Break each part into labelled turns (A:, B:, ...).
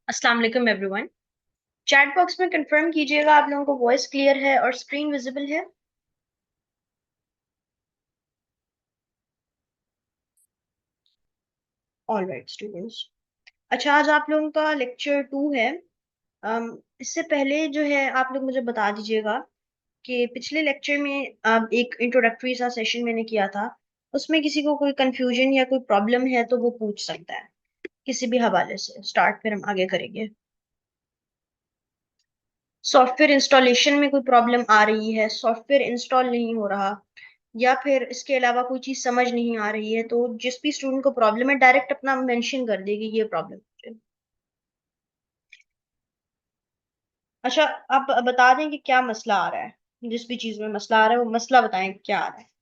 A: अस्सलाम वालेकुम everyone. Chat box में कंफर्म कीजिएगा आप लोगों को वॉइस क्लियर है और स्क्रीन विजिबल है। All right students. अच्छा, आज आप लोगों का लेक्चर 2 है। इससे पहले जो है आप लोग मुझे बता दीजिएगा कि पिछले लेक्चर में एक इंट्रोडक्टरी सा सेशन मैंने किया था। उसमें किसी को कोई कंफ्यूजन या कोई प्रॉब्लम है तो वो पूछ सकता है किसी भी हवाले से। स्टार्ट फिर हम आगे करेंगे। सॉफ्टवेयर इंस्टॉलेशन में कोई प्रॉब्लम आ रही है, सॉफ्टवेयर इंस्टॉल नहीं हो रहा, या फिर इसके अलावा कोई चीज समझ नहीं आ रही है, तो जिस भी स्टूडेंट को प्रॉब्लम है डायरेक्ट अपना मेंशन कर देगी ये प्रॉब्लम है। अच्छा, आप बता दें कि क्या मसला आ रहा है। जिस भी चीज में मसला आ रहा है वो मसला बताएं क्या आ रहा है।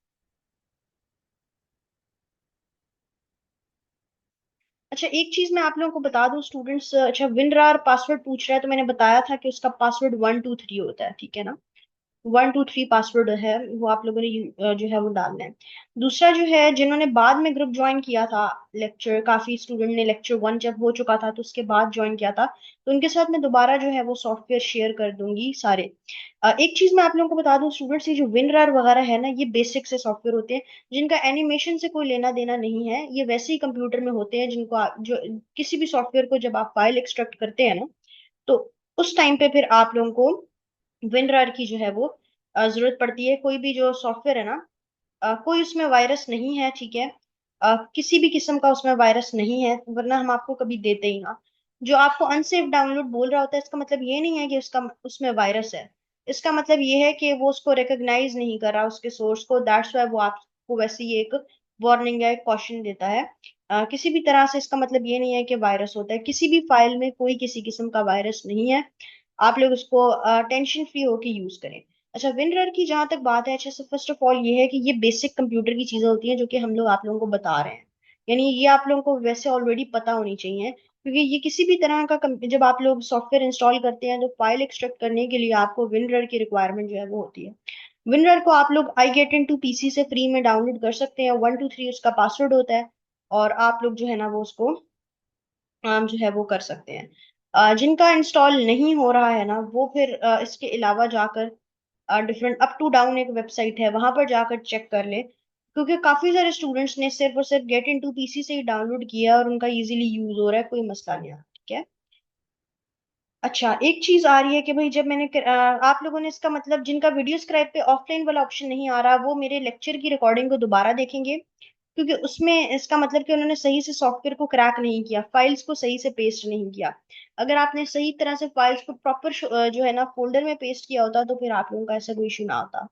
A: अच्छा, एक चीज मैं आप लोगों को बता दूं स्टूडेंट्स। अच्छा, विनरार पासवर्ड पूछ रहा है तो मैंने बताया था कि उसका पासवर्ड 123 होता है, ठीक है ना। 123 पासवर्ड है, वो आप लोगों ने जो है वो डालना है। दूसरा जो है, जिन्होंने बाद में ग्रुप ज्वाइन किया था, लेक्चर काफी स्टूडेंट ने लेक्चर 1 जब हो चुका था तो उसके बाद ज्वाइन किया था, तो उनके साथ मैं दोबारा जो है वो सॉफ्टवेयर शेयर कर दूंगी सारे। एक चीज मैं आप लोगों को बता दूं स्टूडेंट्स, ये जो विनरार वगैरह है ना, ये बेसिक से सॉफ्टवेयर होते हैं जिनका एनिमेशन से कोई लेना देना नहीं है। ये वैसे ही कंप्यूटर में होते हैं जिनको जो किसी भी सॉफ्टवेयर को जब आप फाइल एक्सट्रैक्ट करते हैं ना, तो उस टाइम पे फिर आप लोगों को विनरार की जो है वो जरूरत पड़ती है। कोई भी जो सॉफ्टवेयर है ना, कोई उसमें वायरस नहीं है, ठीक है। किसी भी किस्म का उसमें वायरस नहीं है, वरना हम आपको कभी देते ही ना। जो आपको अनसेफ डाउनलोड बोल रहा होता है, इसका मतलब ये नहीं है कि उसका उसमें वायरस है। इसका मतलब ये है कि वो उसको रिकॉग्नाइज नहीं कर रहा उसके सोर्स को, दैट्स वाई वो आपको वैसे ही एक वार्निंग या एक कॉशन देता है। किसी भी तरह से इसका मतलब ये नहीं है कि वायरस होता है। किसी भी फाइल में कोई किसी किस्म का वायरस नहीं है। आप लोग उसको टेंशन फ्री होके यूज करें। अच्छा, विनरर की जहां तक बात है, अच्छा से फर्स्ट ऑफ ऑल ये है कि ये बेसिक कंप्यूटर की चीजें होती हैं जो कि हम लोग आप लोगों को बता रहे हैं। यानी ये आप लोगों को वैसे ऑलरेडी पता होनी चाहिए, क्योंकि ये किसी भी तरह का जब आप लोग सॉफ्टवेयर इंस्टॉल करते हैं तो फाइल एक्सट्रैक्ट करने के लिए आपको विनरर की रिक्वायरमेंट जो है वो होती है। विनरर को आप लोग I get in to PC से फ्री में डाउनलोड कर सकते हैं। 123 उसका पासवर्ड होता है, और आप लोग जो है ना वो उसको जो है वो कर सकते हैं। जिनका इंस्टॉल नहीं हो रहा है ना, वो फिर इसके अलावा जाकर डिफरेंट अप टू डाउन एक वेबसाइट है, वहां पर जाकर चेक कर ले, क्योंकि काफी सारे स्टूडेंट्स ने सिर्फ और सिर्फ गेट इन टू पीसी से ही डाउनलोड किया और उनका इजीली यूज हो रहा है, कोई मसला नहीं आ रहा, ठीक है। अच्छा, एक चीज आ रही है कि भाई जब मैंने आप लोगों ने इसका मतलब जिनका वीडियो स्क्राइब पे ऑफलाइन वाला ऑप्शन नहीं आ रहा, वो मेरे लेक्चर की रिकॉर्डिंग को दोबारा देखेंगे, क्योंकि उसमें इसका मतलब कि उन्होंने सही से सॉफ्टवेयर को क्रैक नहीं किया, फाइल्स को सही से पेस्ट नहीं किया। अगर आपने सही तरह से फाइल्स को प्रॉपर जो है ना फोल्डर में पेस्ट किया होता तो फिर आप लोगों का ऐसा कोई इशू ना होता।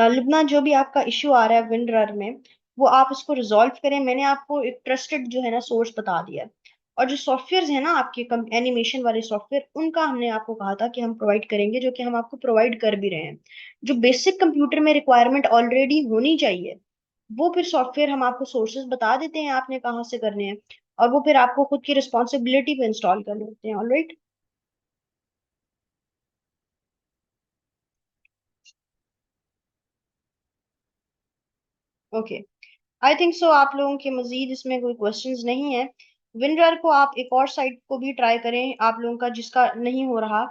A: लुबना, जो भी आपका इशू आ रहा है विनरर में, वो आप इसको रिजॉल्व करें। मैंने आपको एक ट्रस्टेड जो है ना सोर्स बता दिया है। और जो सॉफ्टवेयर है ना आपके एनिमेशन वाले सॉफ्टवेयर, उनका हमने आपको कहा था कि हम प्रोवाइड करेंगे, जो कि हम आपको प्रोवाइड कर भी रहे हैं। जो बेसिक कंप्यूटर में रिक्वायरमेंट ऑलरेडी होनी चाहिए, वो फिर सॉफ्टवेयर हम आपको सोर्सेज बता देते हैं आपने कहाँ से करने हैं, और वो फिर आपको खुद की रिस्पॉन्सिबिलिटी पे इंस्टॉल करने होते हैं। Alright. Okay, I think so आप लोगों के मजीद इसमें कोई क्वेश्चंस नहीं है। विनरर को आप एक और साइट को भी ट्राई करें आप लोगों का जिसका नहीं हो रहा।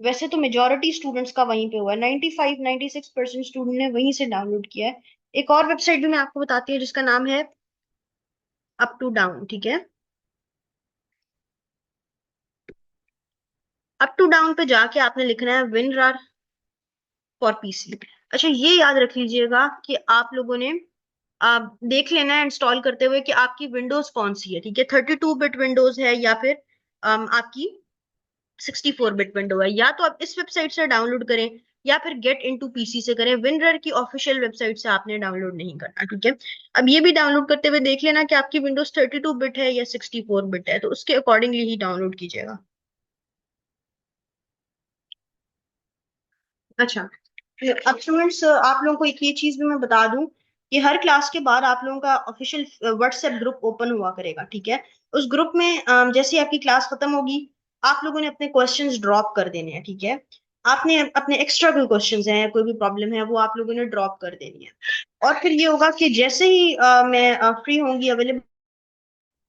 A: वैसे तो मेजोरिटी स्टूडेंट्स का वहीं पे हुआ है, 95-96% स्टूडेंट ने वहीं से डाउनलोड किया है। एक और वेबसाइट भी मैं आपको बताती हूँ जिसका नाम है अप टू डाउन, ठीक है। अप टू डाउन पे जाके आपने लिखना है विनरर फॉर पीसी। अच्छा, ये याद रख लीजिएगा कि आप लोगों ने आप देख लेना है इंस्टॉल करते हुए कि आपकी विंडोज कौन सी है, ठीक है। 32 बिट विंडोज है या फिर आपकी 64 बिट विंडो है। या तो आप इस वेबसाइट से डाउनलोड करें या फिर गेट इनटू पीसी से करें। विनरर की ऑफिशियल वेबसाइट से आपने डाउनलोड नहीं करना, ठीक है। अब ये भी डाउनलोड करते हुए देख लेना कि आपकी विंडोज 32 बिट है या 64 बिट है, तो उसके अकॉर्डिंगली ही डाउनलोड कीजिएगा। अच्छा, अब स्टूडेंट्स आप लोगों को एक ये चीज भी मैं बता दूं कि हर क्लास के बाद आप लोगों का ऑफिशियल व्हाट्सएप ग्रुप ओपन हुआ करेगा, ठीक है। उस ग्रुप में जैसे ही आपकी क्लास खत्म होगी, आप लोगों ने अपने क्वेश्चंस ड्रॉप कर देने हैं, ठीक है। आपने अपने एक्स्ट्रा कोई क्वेश्चंस हैं, कोई भी प्रॉब्लम है, वो आप लोगों ने ड्रॉप कर देनी है। और फिर ये होगा कि जैसे ही मैं फ्री होंगी, अवेलेबल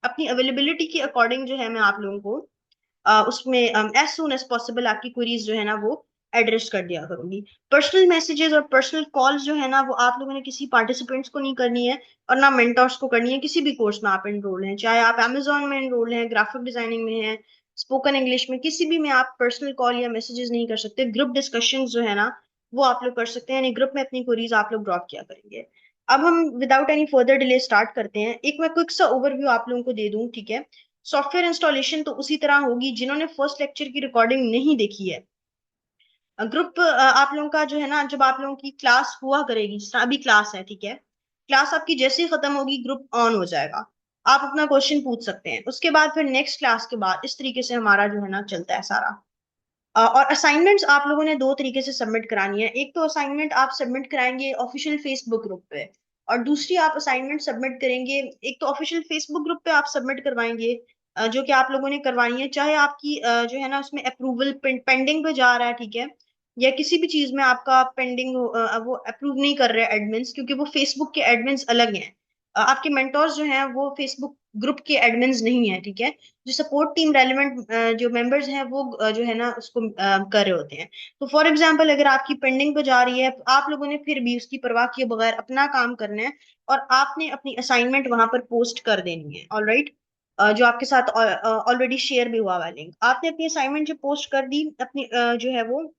A: अपनी अवेलेबिलिटी के अकॉर्डिंग जो है मैं आप लोगों को उसमें एज सुन एज पॉसिबल आपकी क्वेरीज जो है ना वो एड्रेस कर दिया करूंगी। पर्सनल मैसेजेस और पर्सनल कॉल्स जो है ना वो आप लोगों ने किसी पार्टिसिपेंट्स को नहीं करनी है, और ना मेंटोर्स को करनी है। किसी भी कोर्स में आप एनरोल हैं, चाहे आप अमेजोन में एनरोल हैं, ग्राफिक डिजाइनिंग में हैं, स्पोकन इंग्लिश में, किसी भी में आप पर्सनल कॉल या मैसेजेस नहीं कर सकते। ग्रुप डिस्कशन जो है ना वो आप लोग कर सकते हैं, यानी ग्रुप में अपनी क्वेरीज आप लोग ड्रॉप किया करेंगे। अब हम without any further delay start करते हैं। एक मैं क्विक सा ओवरव्यू आप लोगों को दे दूं, ठीक है। सॉफ्टवेयर इंस्टॉलेशन तो उसी तरह होगी, जिन्होंने फर्स्ट लेक्चर की रिकॉर्डिंग नहीं देखी है, ग्रुप आप लोगों का जो है ना, जब आप लोगों की क्लास हुआ करेगी, जैसे अभी क्लास है, ठीक है, क्लास आपकी जैसे ही खत्म होगी ग्रुप ऑन हो जाएगा, आप अपना क्वेश्चन पूछ सकते हैं। उसके बाद फिर नेक्स्ट क्लास के बाद इस तरीके से हमारा जो है ना चलता है सारा। और असाइनमेंट्स आप लोगों ने दो तरीके से सबमिट करानी है। एक तो असाइनमेंट आप सबमिट कराएंगे ऑफिशियल फेसबुक ग्रुप पे, और दूसरी आप असाइनमेंट सबमिट करेंगे, एक तो ऑफिशियल फेसबुक ग्रुप पे आप सबमिट करवाएंगे, जो कि आप लोगों ने करवानी है, चाहे आपकी जो है ना उसमें अप्रूवल पेंडिंग पे जा रहा है, ठीक है, या किसी भी चीज में आपका पेंडिंग वो अप्रूव नहीं कर रहे एडमिन्स, क्योंकि वो फेसबुक के एडमिन्स अलग हैं। आपके मेंटोर्स जो हैं वो फेसबुक ग्रुप के एडमिन्स नहीं है, ठीक है। जो सपोर्ट टीम रेलिवेंट जो मेंबर्स हैं वो जो है ना उसको कर रहे होते हैं। तो फॉर एग्जांपल अगर आपकी पेंडिंग पे जा रही है, तो आप लोगों ने फिर भी उसकी परवाह किए बगैर अपना काम करना है, और आपने अपनी असाइनमेंट वहां पर पोस्ट कर देनी है। ऑलराइट, जो आपके साथ ऑलरेडी शेयर भी हुआ हुआ लिंक, आपने अपनी असाइनमेंट जो पोस्ट कर दी, अपनी जो है वो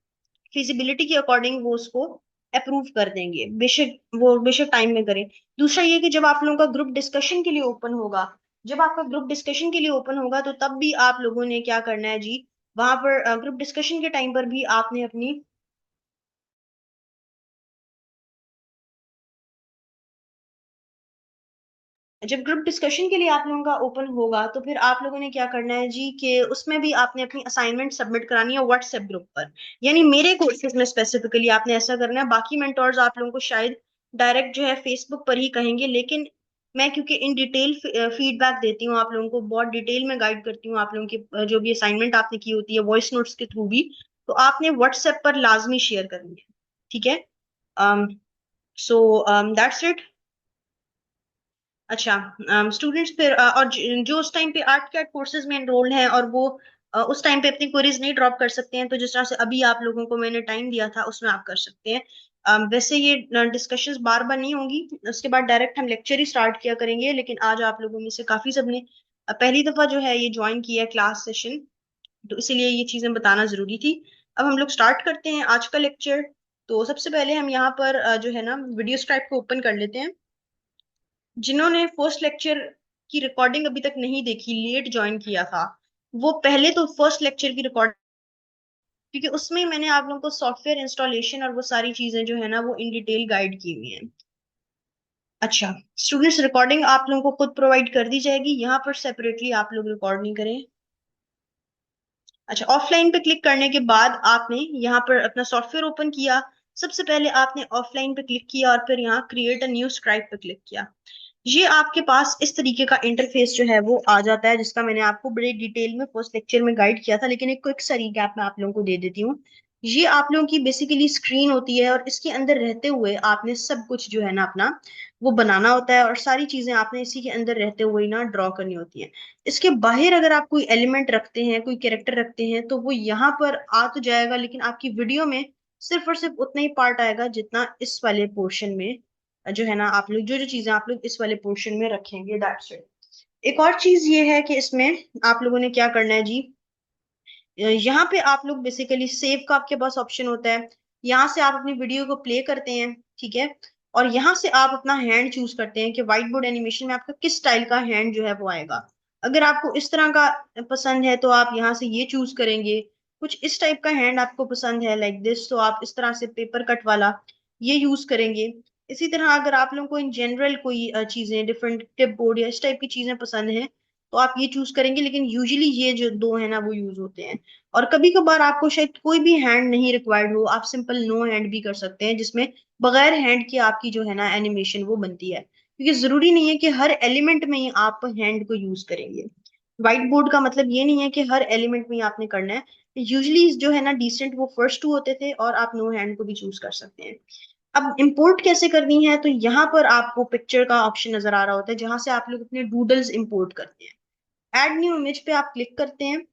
A: फिजिबिलिटी के अकॉर्डिंग वो उसको अप्रूव कर देंगे, बेशक वो बेशक टाइम में करें। दूसरा ये कि जब आप लोगों का ग्रुप डिस्कशन के लिए ओपन होगा, जब आपका ग्रुप डिस्कशन के लिए ओपन होगा तो तब भी आप लोगों ने क्या करना है जी, वहां पर ग्रुप डिस्कशन के टाइम पर भी आपने अपनी, जब ग्रुप डिस्कशन के लिए आप लोगों का ओपन होगा तो फिर आप लोगों ने क्या करना है जी, कि उसमें भी आपने अपनी असाइनमेंट सबमिट करानी है व्हाट्सएप ग्रुप पर। यानी मेरे कोर्सेज में स्पेसिफिकली आपने ऐसा करना है, बाकी मेंटोर्स आप लोगों को शायद डायरेक्ट जो है फेसबुक पर ही कहेंगे, लेकिन मैं क्योंकि इन डिटेल फीडबैक देती हूँ आप लोगों को, बहुत डिटेल में गाइड करती हूँ आप लोगों की जो भी असाइनमेंट आपने की होती है वॉइस नोट्स के थ्रू भी, तो आपने व्हाट्सएप पर लाजमी शेयर करनी है, ठीक है। So that's it. अच्छा, स्टूडेंट्स फिर और जो उस टाइम पे आर्ट कैट कोर्सेज में एनरोल्ड हैं और वो उस टाइम पे अपनी क्वेरीज नहीं ड्रॉप कर सकते हैं, तो जिस तरह से अभी आप लोगों को मैंने टाइम दिया था उसमें आप कर सकते हैं। वैसे ये डिस्कशंस बार बार नहीं होंगी, उसके बाद डायरेक्ट हम लेक्चर ही स्टार्ट किया करेंगे, लेकिन आज आप लोगों में से काफी सबने पहली दफा जो है ये ज्वाइन किया है क्लास सेशन, तो इसीलिए ये चीजें बताना जरूरी थी। अब हम लोग स्टार्ट करते हैं आज का लेक्चर। तो सबसे पहले हम यहाँ पर जो है ना वीडियो स्ट्राइप को ओपन कर लेते हैं। जिन्होंने फर्स्ट लेक्चर की रिकॉर्डिंग अभी तक नहीं देखी, लेट ज्वाइन किया था, वो पहले तो फर्स्ट लेक्चर की रिकॉर्ड, क्योंकि उसमें मैंने आप लोगों को सॉफ्टवेयर इंस्टॉलेशन और वो सारी चीजें जो है ना वो इन डिटेल गाइड की हुई हैं। अच्छा, स्टूडेंट्स रिकॉर्डिंग आप लोगों को खुद प्रोवाइड कर दी जाएगी, यहाँ पर सेपरेटली आप लोग रिकॉर्ड नहीं करें। अच्छा, ऑफलाइन पे क्लिक करने के बाद आपने यहाँ पर अपना सॉफ्टवेयर ओपन किया, सबसे पहले आपने ऑफलाइन पे क्लिक किया और फिर यहाँ क्रिएट अ न्यू स्क्राइब पे क्लिक किया। ये आपके पास इस तरीके का इंटरफेस जो है वो आ जाता है, जिसका मैंने आपको बड़े डिटेल में फर्स्ट लेक्चर में गाइड किया था, लेकिन एक क्विक सा रिकैप मैं आप लोगों को दे देती हूँ। ये आप लोगों की बेसिकली स्क्रीन होती है, और इसके अंदर रहते हुए आपने सब कुछ जो है ना अपना वो बनाना होता है, और सारी चीजें आपने इसी के अंदर रहते हुए ना ड्रॉ करनी होती है। इसके बाहर अगर आप कोई एलिमेंट रखते हैं, कोई कैरेक्टर रखते हैं, तो वो यहाँ पर आ तो जाएगा, लेकिन आपकी वीडियो में सिर्फ और सिर्फ उतना ही पार्ट आएगा जितना इस वाले पोर्शन में जो है ना आप लोग जो जो चीजें आप लोग इस वाले पोर्शन में रखेंगे, दैट्स इट। एक और चीज ये है कि इसमें आप लोगों ने क्या करना है जी, यहाँ पे आप लोग बेसिकली सेव का आपके पास ऑप्शन होता है, यहाँ से आप अपनी वीडियो को प्ले करते हैं, ठीक है, और यहाँ से आप अपना हैंड चूज करते हैं कि व्हाइट बोर्ड एनिमेशन में आपका किस स्टाइल का हैंड जो है वो आएगा। अगर आपको इस तरह का पसंद है तो आप यहाँ से ये चूज करेंगे। कुछ इस टाइप का हैंड आपको पसंद है लाइक दिस, तो आप इस तरह से पेपर कट वाला ये यूज करेंगे। इसी तरह अगर आप लोगों को इन जनरल कोई चीजें डिफरेंट टिप बोर्ड या इस टाइप की चीजें पसंद है, तो आप ये चूज करेंगे, लेकिन यूजुअली ये जो दो है ना वो यूज होते हैं। और कभी कभार आपको शायद कोई भी हैंड नहीं रिक्वायर्ड हो, आप सिंपल नो हैंड भी कर सकते हैं, जिसमें बगैर हैंड के आपकी जो है ना एनिमेशन वो बनती है, क्योंकि जरूरी नहीं है कि हर एलिमेंट में ही आप हैंड को यूज करेंगे। व्हाइट बोर्ड का मतलब ये नहीं है कि हर एलिमेंट में ही आपने करना है। यूजली जो है ना डिसेंट वो फर्स्ट टू होते थे, और आप नो हैंड को भी चूज कर सकते हैं। अब इंपोर्ट कैसे करनी है, तो यहाँ पर आपको पिक्चर का ऑप्शन नजर आ रहा होता है, जहां से आप लोग अपने डूडल्स इंपोर्ट करते हैं। ऐड न्यू इमेज पे आप क्लिक करते हैं,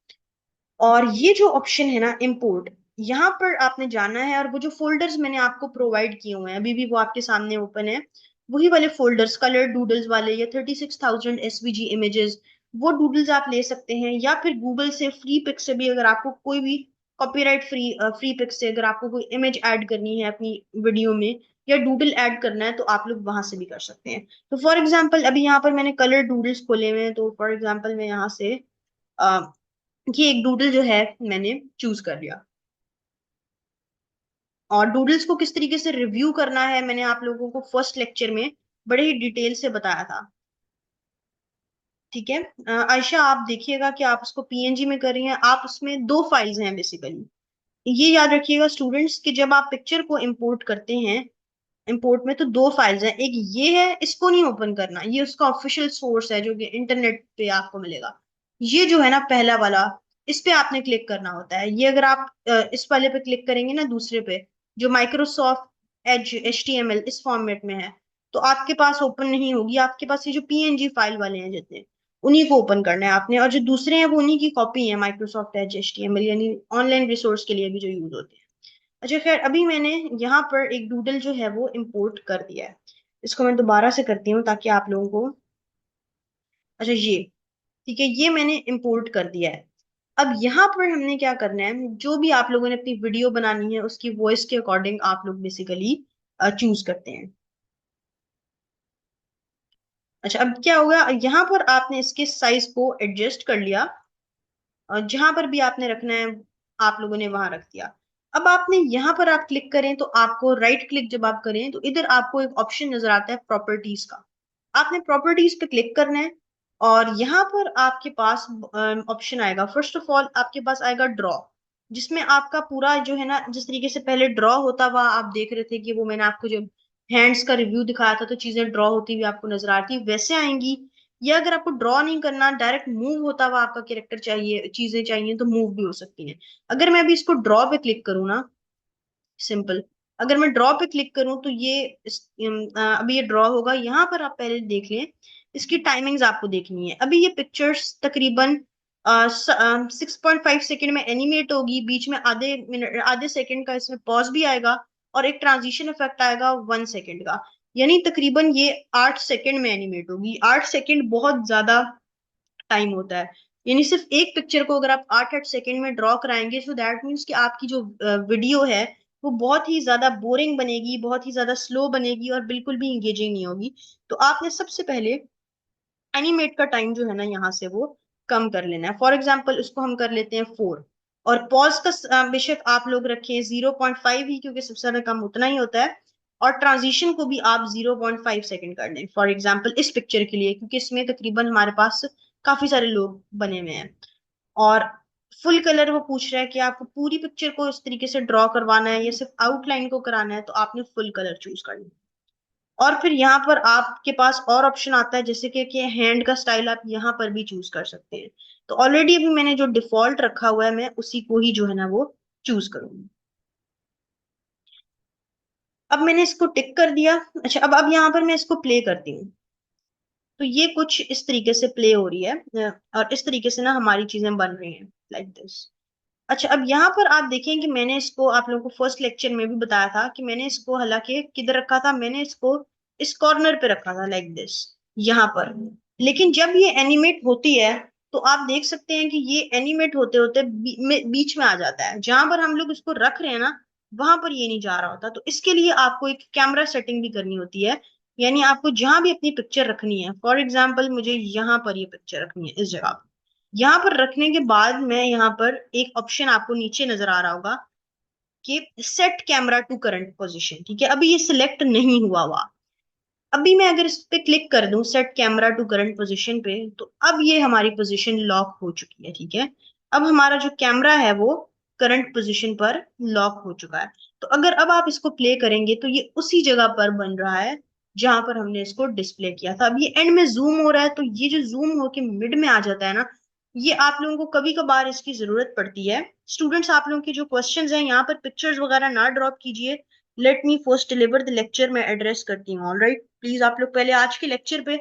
A: और ये जो ऑप्शन है ना इंपोर्ट, यहाँ पर आपने जाना है, और वो जो फोल्डर्स मैंने आपको प्रोवाइड किए हुए हैं अभी भी वो आपके सामने ओपन है, वही वाले फोल्डर्स कलर डूडल्स वाले, या 36,000 एसवीजी इमेजेस, वो डूडल्स आप ले सकते हैं, या फिर गूगल से फ्री पिक से भी, अगर आपको कोई भी कॉपीराइट फ्री पिक से अगर आपको कोई इमेज ऐड करनी है अपनी वीडियो में, या डूडल ऐड करना है, तो आप लोग वहां से भी कर सकते हैं। तो फॉर एग्जाम्पल अभी यहाँ पर मैंने कलर डूडल्स खोले हुए हैं, तो फॉर एग्जाम्पल मैं यहाँ से ये एक डूडल जो है मैंने चूज कर लिया। और डूडल्स को किस तरीके से रिव्यू करना है मैंने आप लोगों को फर्स्ट लेक्चर में बड़े ही डिटेल से बताया था। ठीक है। आयशा आप देखिएगा कि आप उसको पीएनजी में कर रही हैं, आप उसमें दो फाइल्स हैं बेसिकली। ये याद रखिएगा स्टूडेंट्स कि जब आप पिक्चर को इंपोर्ट करते हैं, इंपोर्ट में तो दो फाइल्स हैं, एक ये है, इसको नहीं ओपन करना, ये उसका ऑफिशियल सोर्स है जो कि इंटरनेट पे आपको मिलेगा। ये जो है ना पहला वाला, इस पे आपने क्लिक करना होता है। ये अगर आप इस वाले पे क्लिक करेंगे ना, दूसरे पे जो माइक्रोसॉफ्ट एज HTML इस फॉर्मेट में है, तो आपके पास ओपन नहीं होगी, आपके पास ये जो पीएनजी फाइल वाले हैं जितने, उन्हीं को ओपन करना है आपने, और जो दूसरे हैं वो उन्हीं की कॉपी है, माइक्रोसॉफ्ट एज HTML, यानी ऑनलाइन रिसोर्स के लिए भी जो यूज होते हैं। अच्छा खैर, अभी मैंने यहाँ पर एक डूडल जो है वो इंपोर्ट कर दिया है। इसको मैं दोबारा से करती हूँ ताकि आप लोगों को, अच्छा ये, ठीक है, ये मैंने इंपोर्ट कर दिया है। अब यहाँ पर हमने क्या करना है, जो भी आप लोगों ने अपनी वीडियो बनानी है उसकी वॉइस के अकॉर्डिंग आप लोग बेसिकली चूज करते हैं। अच्छा अब क्या होगा, यहाँ पर आपने इसके साइज को एडजस्ट कर लिया, और जहां पर भी आपने रखना है आप लोगों ने वहां रख दिया। अब आपने यहाँ पर आप क्लिक करें तो आपको राइट क्लिक जब आप करें तो इधर आपको एक ऑप्शन नजर आता है प्रॉपर्टीज का। आपने प्रॉपर्टीज पे क्लिक करना है, और यहाँ पर आपके पास ऑप्शन आएगा, फर्स्ट ऑफ ऑल आपके पास आएगा ड्रॉ, जिसमें आपका पूरा जो है ना, जिस तरीके से पहले ड्रॉ होता हुआ आप देख रहे थे कि वो मैंने आपको जो हैंड्स का रिव्यू दिखाया था तो चीजें ड्रॉ होती हुई आपको नजर आती वैसे आएंगी। या अगर आपको ड्रॉ नहीं करना, डायरेक्ट मूव होता हुआ आपका कैरेक्टर चाहिए, चीजें चाहिए, तो मूव भी हो सकती हैं। अगर मैं अभी इसको ड्रॉ पे क्लिक करूँ ना, सिंपल, अगर मैं ड्रॉ पे क्लिक करूं तो ये अभी ये ड्रॉ होगा। यहाँ पर आप पहले देख लें, इसकी टाइमिंग्स आपको देखनी है। अभी ये पिक्चर्स तकरीबन 6.5 सेकेंड में एनिमेट होगी, बीच में आधे मिनट आधे सेकंड का इसमें पॉज भी आएगा, और एक ट्रांजिशन इफेक्ट आएगा 1 सेकेंड का, यानी तकरीबन ये 8 सेकेंड में एनिमेट होगी। 8 सेकेंड बहुत ज्यादा टाइम होता है, यानी सिर्फ एक पिक्चर को अगर आप 8-8 सेकेंड में ड्रॉ कराएंगे, सो दैट मीन्स कि आपकी जो वीडियो है वो बहुत ही ज्यादा बोरिंग बनेगी, बहुत ही ज्यादा स्लो बनेगी, और बिल्कुल भी इंगेजिंग नहीं होगी। तो आपने सबसे पहले एनिमेट का टाइम जो है ना यहाँ से वो कम कर लेना है। फॉर एग्जाम्पल उसको हम कर लेते हैं 4, और पॉज का बेशक आप लोग रखें 0.5 ही, क्योंकि सबसे ज्यादा कम उतना ही होता है। और ट्रांजिशन को भी आप 0.5 सेकेंड कर लें फॉर एग्जाम्पल इस पिक्चर के लिए, क्योंकि इसमें तकरीबन हमारे पास काफी सारे लोग बने हुए हैं। और फुल कलर वो पूछ रहा है कि आपको पूरी पिक्चर को इस तरीके से ड्रॉ करवाना है या सिर्फ आउटलाइन को कराना है, तो आपने फुल कलर चूज करना है। और फिर यहाँ पर आपके पास और ऑप्शन आता है, जैसे कि हैंड का स्टाइल आप यहाँ पर भी चूज कर सकते हैं। तो ऑलरेडी अभी मैंने जो डिफॉल्ट रखा हुआ है मैं उसी को ही जो है ना वो चूज करूंगी। अब मैंने इसको टिक कर दिया। अच्छा अब यहाँ पर मैं इसको प्ले करती हूँ, तो ये कुछ इस तरीके से प्ले हो रही है, और इस तरीके से ना हमारी चीजें बन रही हैं लाइक दिस। अच्छा अब यहाँ पर आप देखें कि मैंने इसको आप लोगों को फर्स्ट लेक्चर में भी बताया था कि मैंने इसको हालांकि किधर रखा था, मैंने इसको इस कॉर्नर पे रखा था लाइक दिस, यहाँ पर। लेकिन जब ये एनिमेट होती है तो आप देख सकते हैं कि ये एनिमेट होते होते बीच में आ जाता है, जहां पर हम लोग इसको रख रहे हैं ना वहां पर ये नहीं जा रहा होता। तो इसके लिए आपको एक कैमरा सेटिंग भी करनी होती है, यानी आपको जहां भी अपनी पिक्चर रखनी है, फॉर एग्जाम्पल मुझे यहाँ पर ये पिक्चर रखनी है इस जगह पर, यहाँ पर रखने के बाद मैं यहाँ पर एक ऑप्शन आपको नीचे नजर आ रहा होगा कि set camera to current position, ठीक है, अभी ये सिलेक्ट नहीं हुआ हुआ। अभी मैं अगर इस पे क्लिक कर दूं set camera to current position पे, तो अब ये हमारी पोजीशन लॉक हो चुकी है, ठीक है। अब हमारा जो कैमरा है वो करंट पोजीशन पर लॉक हो चुका है। तो अगर अब आप इसको प्ले करेंगे तो ये उसी जगह पर बन रहा है जहां पर हमने इसको डिस्प्ले किया था। अब ये एंड में जूम हो रहा है, तो ये जो जूम होके मिड में आ जाता है ना, ये आप लोगों को कभी कभार इसकी जरूरत पड़ती है। स्टूडेंट्स आप लोगों के जो क्वेश्चंस हैं यहाँ पर पिक्चर्स वगैरह ना ड्रॉप कीजिए, let me first deliver the lecture मैं एड्रेस करती हूँ। ऑल राइट, प्लीज आप लोग पहले आज के लेक्चर पे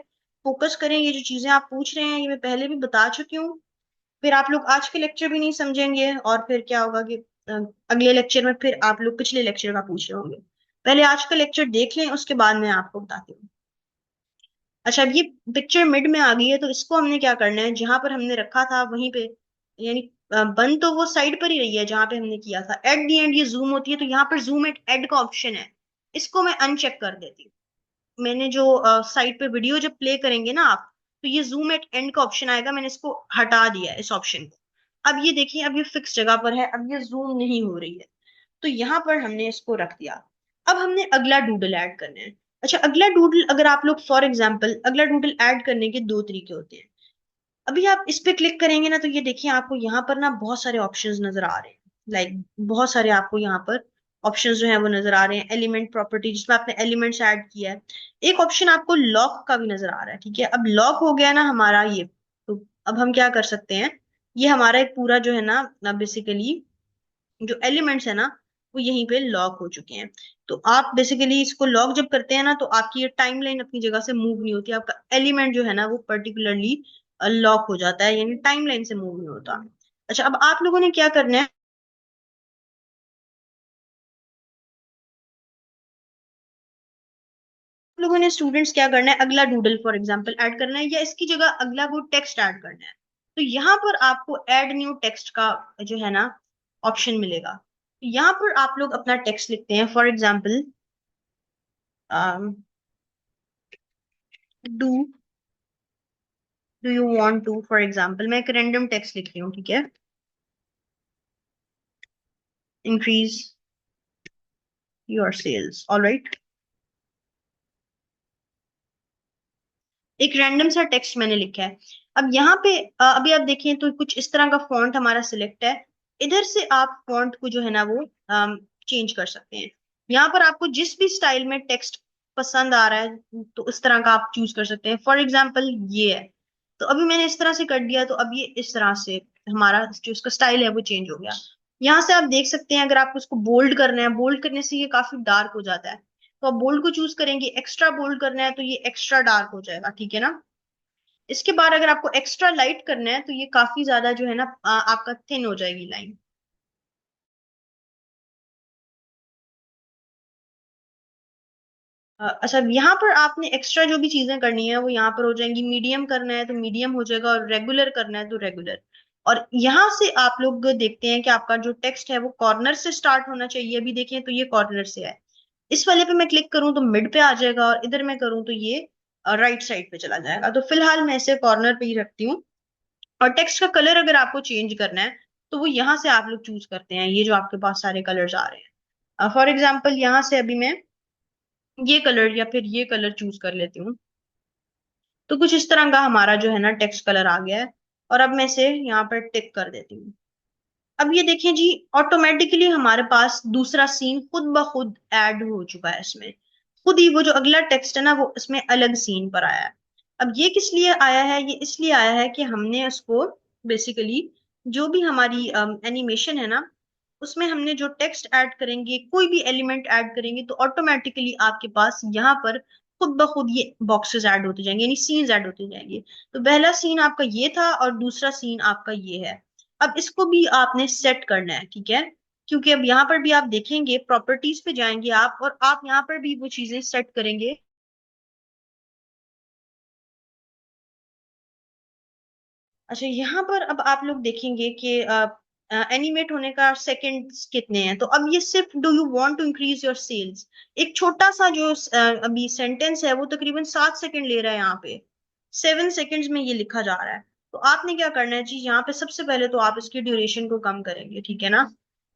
A: फोकस करें, ये जो चीजें आप पूछ रहे हैं ये मैं पहले भी बता चुकी हूँ। फिर आप लोग आज के लेक्चर भी नहीं समझेंगे, और फिर क्या होगा कि अ, अगले लेक्चर में फिर आप लोग पिछले लेक्चर का पूछ रहे होंगे। पहले आज का लेक्चर देख लें, उसके बाद मैं आपको बताती हूँ। अच्छा, अब ये पिक्चर मिड में आ गई है, तो इसको हमने क्या करना है, जहां पर हमने रखा था वहीं पे, यानी बन तो वो साइड पर ही रही है जहां पे हमने किया था। एट दी एंड ये जूम होती है, तो यहाँ पर जूम एट एड का ऑप्शन है, इसको मैं अनचेक कर देती हूँ। मैंने जो साइट पे वीडियो जब प्ले करेंगे ना आप, तो ये जूम एट एंड का ऑप्शन आएगा, मैंने इसको हटा दिया है इस ऑप्शन को। अब ये देखिए, अब ये फिक्स जगह पर है, अब ये जूम नहीं हो रही है, तो यहाँ पर हमने इसको रख दिया। अब हमने अगला डूडल ऐड करना है। अच्छा, अगला डूडल अगर आप लोग फॉर एग्जांपल, अगला डूडल ऐड करने के दो तरीके होते हैं। अभी आप इस पे क्लिक करेंगे ना, तो ये देखिए आपको यहाँ पर ना बहुत सारे ऑप्शंस नजर आ रहे हैं। लाइक बहुत सारे आपको यहाँ पर ऑप्शंस जो है वो नजर आ रहे हैं। एलिमेंट प्रॉपर्टी, जिसमें आपने एलिमेंट्स ऐड किया है। एक ऑप्शन आपको लॉक का भी नजर आ रहा है, ठीक है। अब लॉक हो गया ना हमारा ये, तो अब हम क्या कर सकते हैं, ये हमारा एक पूरा जो है ना बेसिकली जो एलिमेंट्स है ना, वो यहीं पे लॉक हो चुके हैं। तो आप बेसिकली इसको लॉक जब करते हैं ना, तो आपकी ये टाइमलाइन अपनी जगह से मूव नहीं होती, आपका एलिमेंट जो है ना वो पर्टिकुलरली लॉक हो जाता है, यानी टाइमलाइन से मूव नहीं होता। अच्छा, अब आप लोगों ने क्या करना है, आप लोगों ने स्टूडेंट्स क्या करना है, अगला डूडल फॉर एग्जांपल ऐड करना है, या इसकी जगह अगला वो टेक्स्ट ऐड करना है। तो यहाँ पर आपको ऐड न्यू टेक्स्ट का जो है ना ऑप्शन मिलेगा। यहाँ पर आप लोग अपना टेक्स्ट लिखते हैं, for example do do you want to, for example मैं एक रैंडम टेक्स्ट लिख रही हूँ, ठीक है। Increase your sales, alright. एक रैंडम सा टेक्स्ट मैंने लिखा है। अब यहाँ पे अभी आप देखें तो कुछ इस तरह का फॉन्ट हमारा सिलेक्ट है। इधर से आप फॉन्ट को जो है ना वो चेंज कर सकते हैं। यहाँ पर आपको जिस भी स्टाइल में टेक्स्ट पसंद आ रहा है, तो उस तरह का आप चूज कर सकते हैं। फॉर एग्जाम्पल ये है, तो अभी मैंने इस तरह से कर दिया, तो अब ये इस तरह से हमारा जो इसका स्टाइल है वो चेंज हो गया। यहाँ से आप देख सकते हैं, अगर आपको इसको बोल्ड करना है, बोल्ड करने से ये काफी डार्क हो जाता है, तो आप बोल्ड को चूज करेंगे। एक्स्ट्रा बोल्ड करना है तो ये एक्स्ट्रा डार्क हो जाएगा, ठीक है ना। इसके बाद अगर आपको एक्स्ट्रा लाइट करना है, तो ये काफी ज्यादा जो है ना आपका थिन हो जाएगी लाइन। अच्छा, यहाँ पर आपने एक्स्ट्रा जो भी चीजें करनी है वो यहाँ पर हो जाएंगी। मीडियम करना है तो मीडियम हो जाएगा, और रेगुलर करना है तो रेगुलर। और यहाँ से आप लोग देखते हैं कि आपका जो टेक्स्ट है वो कॉर्नर से स्टार्ट होना चाहिए। अभी देखें तो ये कॉर्नर से है। इस वाले पे मैं क्लिक करूं तो मिड पे आ जाएगा, और इधर मैं करूं तो ये राइट साइड पे चला जाएगा। तो फिलहाल मैं इसे कॉर्नर पे ही रखती हूँ। और टेक्स्ट का कलर अगर आपको चेंज करना है, तो वो यहाँ से आप लोग चूज करते हैं, ये जो आपके पास सारे कलर्स आ रहे हैं। फॉर एग्जाम्पल यहाँ से अभी मैं ये कलर या फिर ये कलर चूज कर लेती हूँ। तो कुछ इस तरह का हमारा जो है ना टेक्स्ट कलर आ गया है। और अब मैं इसे यहाँ पर टिक कर देती हूँ। अब ये देखें जी, ऑटोमेटिकली हमारे पास दूसरा सीन खुद ब खुद ऐड हो चुका है इसमें। खुद ही वो जो अगला टेक्स्ट है ना वो इसमें अलग सीन पर आया है। अब ये किस लिए आया है, ये इसलिए आया है कि हमने उसको बेसिकली जो भी हमारी एनिमेशन है ना, उसमें हमने जो टेक्स्ट ऐड करेंगे, कोई भी एलिमेंट ऐड करेंगे, तो ऑटोमेटिकली आपके पास यहाँ पर खुद ब खुद ये बॉक्सेस ऐड होते जाएंगे, यानी सीन्स ऐड होते जाएंगे। तो पहला सीन आपका ये था और दूसरा सीन आपका ये है। अब इसको भी आपने सेट करना है, ठीक है। क्योंकि अब यहाँ पर भी आप देखेंगे, प्रॉपर्टीज पे जाएंगे आप, और आप यहाँ पर भी वो चीजें सेट करेंगे। अच्छा, यहाँ पर अब आप लोग देखेंगे कि एनिमेट होने का सेकंड्स कितने हैं। तो अब ये सिर्फ do you want to increase your sales, एक छोटा सा जो अभी सेंटेंस है वो तकरीबन 7 सेकंड ले रहा है। यहाँ पे 7 सेकंड्स में ये लिखा जा रहा है। तो आपने क्या करना है जी, यहाँ पे सबसे पहले तो आप इसकी ड्यूरेशन को कम करेंगे, ठीक है ना।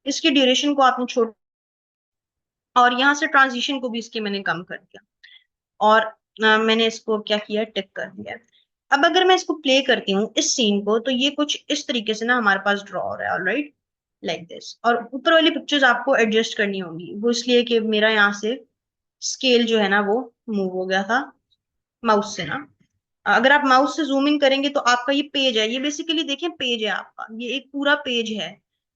A: इसकी ड्यूरेशन को आपने छोड़, और यहाँ से ट्रांजिशन को भी इसके मैंने कम कर दिया। और मैंने इसको क्या किया, टिक कर दिया। अब अगर मैं इसको प्ले करती हूँ इस सीन को, तो ये कुछ इस तरीके से ना हमारे पास ड्रॉ हो रहा है, ऑलराइट, लाइक दिस। और ऊपर वाली पिक्चर्स आपको एडजस्ट करनी होंगी, वो इसलिए कि मेरा यहाँ से स्केल जो है ना वो मूव हो गया था माउस से ना। अगर आप माउस से जूम इन करेंगे तो आपका ये पेज है, ये बेसिकली देखें पेज है आपका, ये एक पूरा पेज है।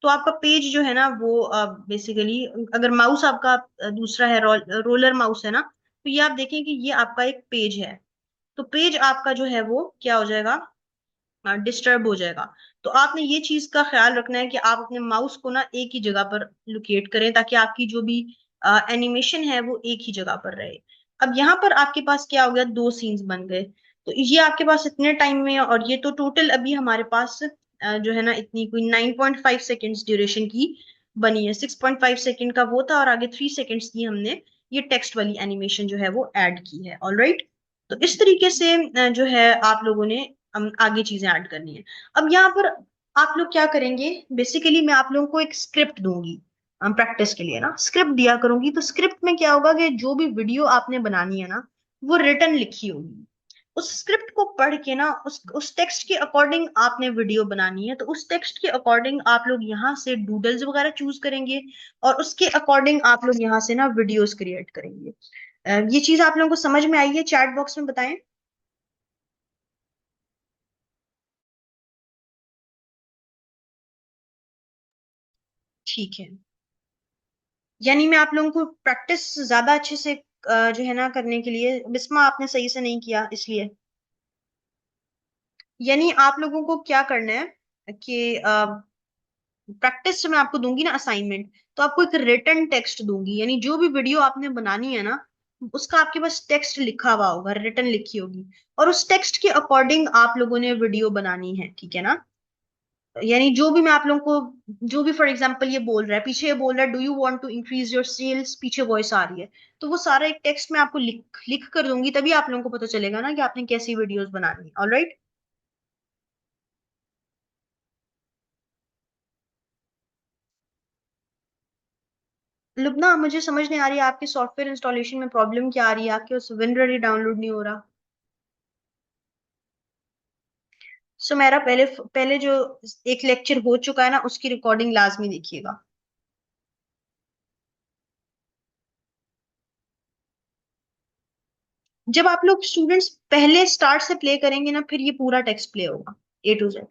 A: तो आपका पेज जो है ना वो बेसिकली, अगर माउस आपका दूसरा है रोलर माउस है ना, तो ये आप देखें कि ये आपका एक पेज है। तो पेज आपका जो है वो क्या हो जाएगा, डिस्टर्ब हो जाएगा। तो आपने ये चीज का ख्याल रखना है कि आप अपने माउस को ना एक ही जगह पर लोकेट करें, ताकि आपकी जो भी एनिमेशन है वो एक ही जगह पर रहे। अब यहाँ पर आपके पास क्या हो गया, दो सीन्स बन गए। तो ये आपके पास इतने टाइम में, और ये तो टोटल अभी हमारे पास जो है ना इतनी कोई 9.5 सेकेंड्स ड्यूरेशन की बनी है। 6.5 सेकेंड का वो था, और आगे 3 सेकेंड्स की हमने ये टेक्स्ट वाली एनिमेशन जो है वो ऐड की है। ऑलराइट, तो इस तरीके से जो है आप लोगों ने आगे चीजें ऐड करनी है। अब यहाँ पर आप लोग क्या करेंगे, बेसिकली मैं आप लोगों को एक स्क्रिप्ट दूंगी प्रैक्टिस के लिए ना, स्क्रिप्ट दिया करूंगी। तो स्क्रिप्ट में क्या होगा कि जो भी वीडियो आपने बनानी है ना, वो रिटर्न लिखी होगी। उस स्क्रिप्ट को पढ़ के ना, उस टेक्स्ट के अकॉर्डिंग आपने वीडियो बनानी है। तो उस टेक्स्ट के अकॉर्डिंग आप लोग यहाँ से डूडल्स वगैरह चूज करेंगे, और उसके अकॉर्डिंग आप लोग यहाँ से ना वीडियोस क्रिएट करेंगे। ये चीज आप लोगों को समझ में आई है? चैट बॉक्स में बताएं। ठीक है, यानी मैं आप लोगों को प्रैक्टिस ज्यादा अच्छे से जो है ना करने के लिए, बिस्मा आपने सही से नहीं किया इसलिए। यानी आप लोगों को क्या करना है कि प्रैक्टिस मैं आपको दूंगी ना असाइनमेंट, तो आपको एक रिटन टेक्स्ट दूंगी, यानी जो भी वीडियो आपने बनानी है ना, उसका आपके पास टेक्स्ट लिखा हुआ होगा, रिटन लिखी होगी, और उस टेक्स्ट के अकॉर्डिंग आप लोगों ने वीडियो बनानी है। ठीक है ना? यानी जो भी मैं आप लोगों को, जो भी फॉर एग्जांपल ये बोल रहा है, पीछे ये बोल रहा है do you want to increase your sales, पीछे वॉइस आ रही है, तो वो सारा एक टेक्स्ट में आपको लिख लिख कर दूंगी, तभी आप लोगों को पता चलेगा ना कि आपने कैसी वीडियोस बनानी है। ऑलराइट। लुबना, मुझे समझ नहीं आ रही है आपकी सॉफ्टवेयर इंस्टॉलेशन में प्रॉब्लम क्या आ रही है, आपके उस विनर ही डाउनलोड नहीं हो रहा। सो मेरा पहले पहले जो एक लेक्चर हो चुका है ना, उसकी रिकॉर्डिंग लाजमी देखिएगा। जब आप लोग स्टूडेंट्स पहले स्टार्ट से प्ले करेंगे ना, फिर ये पूरा टेक्स्ट प्ले होगा, A to Z।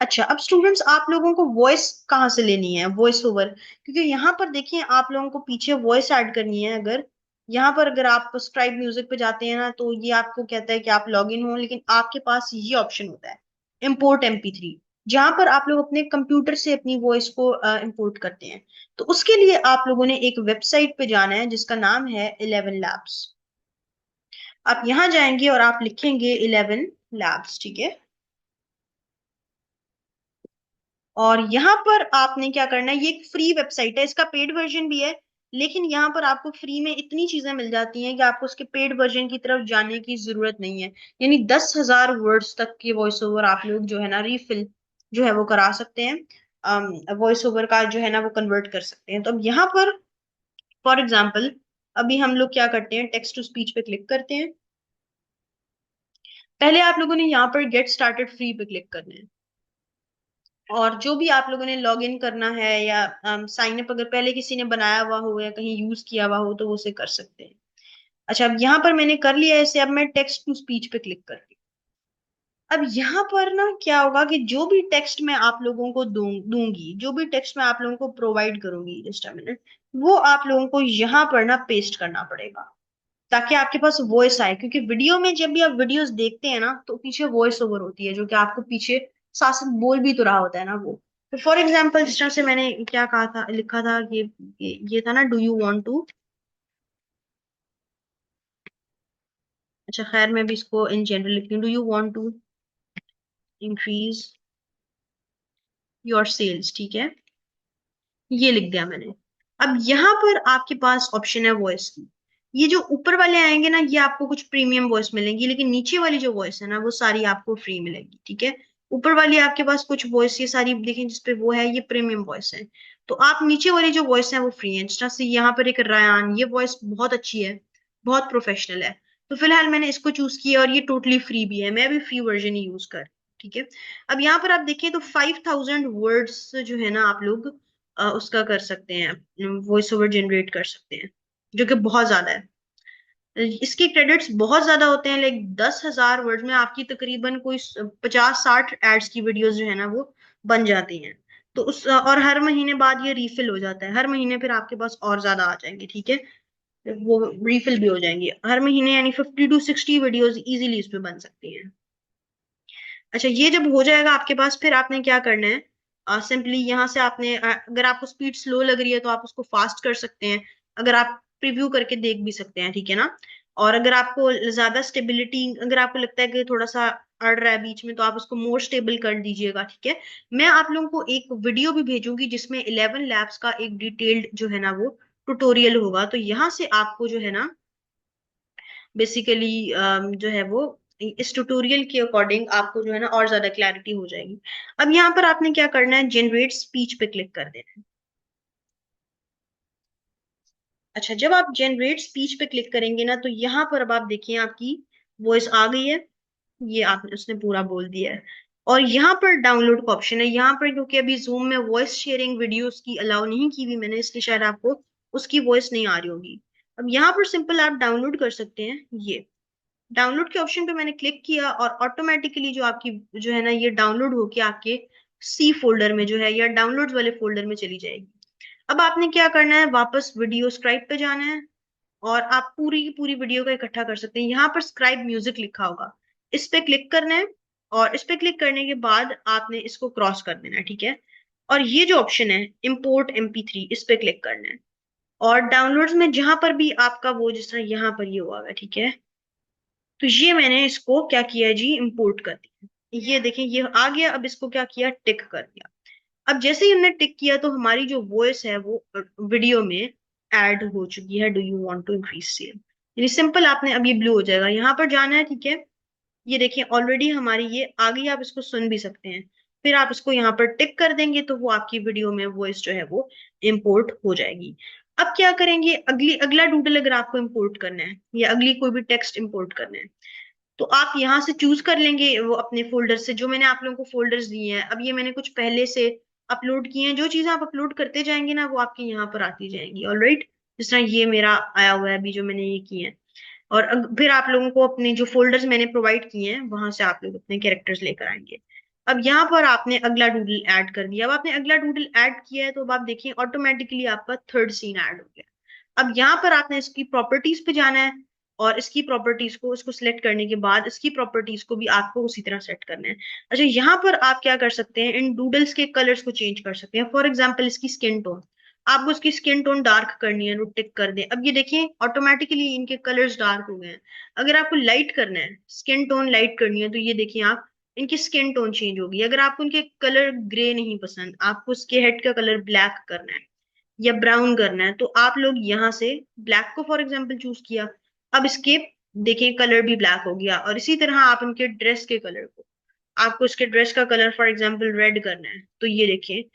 A: अच्छा, अब स्टूडेंट्स आप लोगों को वॉइस कहाँ से लेनी है, वॉइस ओवर? क्योंकि यहाँ पर देखिए आप लोगों को पीछे वॉइस ऐड करनी है। अगर यहाँ पर अगर आप स्क्राइब म्यूजिक पे जाते हैं ना, तो ये आपको कहता है कि आप लॉग इन हो, लेकिन आपके पास ये ऑप्शन होता है इम्पोर्ट MP3, जहां पर आप लोग अपने कंप्यूटर से अपनी वॉइस को इम्पोर्ट करते हैं। तो उसके लिए आप लोगों ने एक वेबसाइट पे जाना है जिसका नाम है 11 Labs। आप यहाँ जाएंगे और आप लिखेंगे 11 Labs, ठीक है? और यहाँ पर आपने क्या करना है, ये एक फ्री वेबसाइट है, इसका पेड वर्जन भी है, लेकिन यहाँ पर आपको फ्री में इतनी चीजें मिल जाती हैं कि आपको उसके पेड वर्जन की तरफ जाने की जरूरत नहीं है। यानी 10,000 वर्ड्स तक के वॉइस ओवर आप लोग जो है ना रीफिल जो है वो करा सकते हैं, वॉइस ओवर का जो है ना वो कन्वर्ट कर सकते हैं। तो अब यहाँ पर फॉर एग्जाम्पल अभी हम लोग क्या करते हैं, टेक्स्ट टू स्पीच पे क्लिक करते हैं। पहले आप लोगों ने यहाँ पर गेट स्टार्टेड फ्री पे क्लिक करना है, और जो भी आप लोगों ने लॉग इन करना है या साइन अप अगर पहले किसी ने बनाया हुआ हो या कहीं यूज किया हुआ हो, तो वो उसे कर सकते हैं। अच्छा, अब यहाँ पर मैंने कर लिया है इसे, अब मैं टेक्स्ट टू स्पीच पे क्लिक करती हूँ। अब यहाँ पर ना क्या होगा कि जो भी टेक्स्ट मैं आप लोगों को दूंगी, जो भी टेक्स्ट मैं आप लोगों को प्रोवाइड करूंगी, जस्ट अ मिनट, वो आप लोगों को यहाँ पर ना पेस्ट करना पड़ेगा, ताकि आपके पास वॉइस आए। क्योंकि वीडियो में जब भी आप वीडियोस देखते हैं ना, तो पीछे वॉइस ओवर होती है, जो कि आपको पीछे साथ साथ बोल भी तो रहा होता है ना वो। तो फॉर एग्जाम्पल जिस तरह से मैंने क्या कहा था, लिखा था कि ये था ना, डू यू वांट टू, अच्छा खैर मैं भी इसको इन जनरल लिखती हूँ, do you want to increase your sales, ठीक है? ये लिख दिया मैंने। अब यहाँ पर आपके पास ऑप्शन है वॉइस की। ये जो ऊपर वाले आएंगे ना, ये आपको कुछ प्रीमियम वॉइस मिलेंगी, लेकिन नीचे वाली जो वॉइस है ना, वो सारी आपको फ्री मिलेगी, ठीक है? ऊपर वाली आपके पास कुछ वॉइस ये सारी देखें जिसपे वो है, ये प्रीमियम वॉइस है। तो आप नीचे वाली जो वॉइस है वो फ्री है। जिस तरह से यहाँ पर एक रायान, ये वॉइस बहुत अच्छी है, बहुत प्रोफेशनल है। तो फिलहाल मैंने इसको चूज किया, और ये टोटली फ्री भी है, मैं भी फ्री वर्जन ही यूज कर, ठीक है? अब यहाँ पर आप देखें तो 5,000 वर्ड्स जो है ना, आप लोग उसका कर सकते हैं, वॉइस ओवर जनरेट कर सकते हैं, जो कि बहुत ज्यादा है। इसके क्रेडिट्स बहुत ज्यादा होते हैं, लाइक 10,000 वर्ड में आपकी तकरीबन कोई 50-60 एड्स की वीडियोस जो है ना वो बन जाती हैं। तो उस और हर महीने बाद ये रीफिल हो जाता है, हर महीने फिर आपके पास और ज्यादा आ जाएंगे, ठीक है, वो रीफिल भी हो जाएंगी हर महीने, यानी 50 to 60 वीडियोस इजीली इसमें बन सकती हैं। अच्छा, ये जब हो जाएगा आपके पास, फिर आपने क्या करना है, सिंपली यहाँ से आपने अगर आपको स्पीड स्लो लग रही है तो आप उसको फास्ट कर सकते हैं, अगर आप प्रीव्यू करके देख भी सकते हैं, ठीक है ना। और अगर आपको ज्यादा स्टेबिलिटी, अगर आपको लगता है कि थोड़ा सा अड़ रहा है बीच में, तो आप उसको मोर स्टेबल कर दीजिएगा, ठीक है। मैं आप लोगों को एक वीडियो भी भेजूंगी जिसमें 11 लैब्स का एक डिटेल्ड जो है ना वो ट्यूटोरियल होगा, तो यहाँ से आपको जो है ना बेसिकली जो है वो इस ट्यूटोरियल के अकॉर्डिंग आपको जो है ना और ज्यादा क्लैरिटी हो जाएगी। अब यहाँ पर आपने क्या करना है, जनरेट स्पीच पे क्लिक कर देना है। अच्छा, जब आप जनरेट स्पीच पे क्लिक करेंगे ना, तो यहाँ पर अब आप देखिए आपकी वॉइस आ गई है, ये आपने उसने पूरा बोल दिया है। और यहाँ पर डाउनलोड का ऑप्शन है, यहाँ पर क्योंकि अभी जूम में वॉइस शेयरिंग वीडियोस की अलाउ नहीं की हुई मैंने, इसलिए शायद आपको उसकी वॉइस नहीं आ रही होगी। अब यहाँ पर सिंपल आप डाउनलोड कर सकते हैं, ये डाउनलोड के ऑप्शन पे मैंने क्लिक किया और ऑटोमेटिकली जो आपकी जो है ना ये डाउनलोड होके आपके सी फोल्डर में जो है या डाउनलोड्स वाले फोल्डर में चली जाएगी। अब आपने क्या करना है, वापस वीडियो स्क्राइब पे जाना है और आप पूरी की पूरी वीडियो का इकट्ठा कर सकते हैं। यहाँ पर स्क्राइब म्यूजिक लिखा होगा, इस पे क्लिक करना है, और इस पे क्लिक करने के बाद आपने इसको क्रॉस कर देना है, ठीक है। और ये जो ऑप्शन है इम्पोर्ट MP3, इस पे क्लिक करना है। और डाउनलोड्स में जहां पर भी आपका वो जिस तरह यहाँ पर ये हुआ है, ठीक है, तो ये मैंने इसको क्या किया जी, इंपोर्ट कर दिया, ये देखें ये आ गया। अब इसको क्या किया, टिक कर दिया। अब जैसे ही हमने टिक किया तो हमारी जो वॉइस है वो वीडियो में ऐड हो चुकी है, do you want to increase sale, यानी सिंपल आपने अब ये ब्लू हो जाएगा, यहाँ पर जाना है, ठीक है। ये देखिए ऑलरेडी हमारी ये आ गई, आप इसको सुन भी सकते हैं। फिर आप इसको यहाँ पर टिक कर देंगे तो वो आपकी वीडियो में वॉइस जो है वो इम्पोर्ट हो जाएगी। अब क्या करेंगे, अगला डूडल अगर आपको इम्पोर्ट करना है या अगली कोई भी टेक्स्ट इम्पोर्ट करना है, तो आप यहाँ से चूज कर लेंगे वो अपने फोल्डर से, जो मैंने आप लोगों को फोल्डर्स दिए हैं। अब ये मैंने कुछ पहले से अपलोड किए हैं, जो चीजें आप अपलोड करते जाएंगे ना वो आपके यहाँ पर आती जाएंगी, ऑलराइट। जिस तरह ये मेरा आया हुआ है अभी जो मैंने ये किए हैं। और फिर आप लोगों को अपने जो फोल्डर्स मैंने प्रोवाइड किए हैं वहां से आप लोग अपने कैरेक्टर्स लेकर आएंगे। अब यहाँ पर आपने अगला डूडल ऐड कर दिया, अब आपने अगला डूडल ऐड किया है तो अब आप देखिए ऑटोमेटिकली आपका थर्ड सीन ऐड हो गया। अब यहाँ पर आपने इसकी प्रॉपर्टीज पे जाना है, और इसकी प्रॉपर्टीज को इसको सिलेक्ट करने के बाद इसकी प्रॉपर्टीज को भी आपको उसी तरह सेट करना है। अच्छा, यहाँ पर आप क्या कर सकते हैं, इन डूडल्स के कलर्स को चेंज कर सकते हैं। फॉर एग्जाम्पल इसकी स्किन टोन, आपको इसकी स्किन टोन डार्क करनी है, टिक कर दें। अब ये देखिए ऑटोमेटिकली इनके कलर्स डार्क हो गए हैं। अगर आपको लाइट करना है, स्किन टोन लाइट करनी है, तो ये देखिए आप इनकी स्किन टोन चेंज होगी। अगर आपको इनके कलर ग्रे नहीं पसंद, आपको इसके हेड का कलर ब्लैक करना है या ब्राउन करना है, तो आप लोग यहाँ से ब्लैक को फॉर एग्जाम्पल चूज किया। अब इसके देखिए कलर भी ब्लैक हो गया। और इसी तरह आप इनके ड्रेस के कलर को, आपको इसके ड्रेस का कलर फॉर एग्जाम्पल रेड करना है, तो ये देखिए,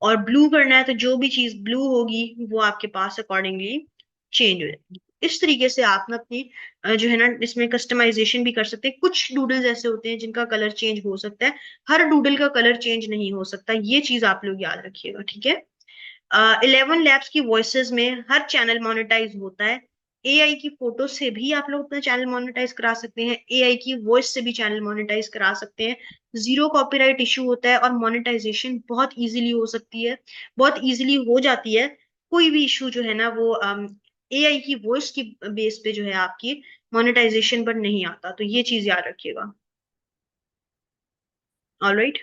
A: और ब्लू करना है तो जो भी चीज ब्लू होगी वो आपके पास अकॉर्डिंगली चेंज हो जाएगी। इस तरीके से आप ना अपनी जो है ना इसमें कस्टमाइजेशन भी कर सकते हैं। कुछ डूडल्स ऐसे होते हैं जिनका कलर चेंज हो सकता है, हर डूडल का कलर चेंज नहीं हो सकता, ये चीज आप लोग याद रखिएगा, ठीक है। 11 लैब्स की वॉइसेस में हर चैनल मोनेटाइज होता है। एआई की फोटो से भी आप लोग अपना चैनल मोनेटाइज करा सकते हैं, एआई की वॉइस से भी चैनल मोनेटाइज करा सकते हैं। जीरो कॉपीराइट इशू होता है और मोनेटाइजेशन बहुत इजीली हो सकती है, बहुत इजीली हो जाती है। कोई भी इशू जो है ना वो एआई की वॉइस की बेस पे जो है आपकी मोनेटाइजेशन पर नहीं आता, तो ये चीज याद रखिएगा, ऑलराइट।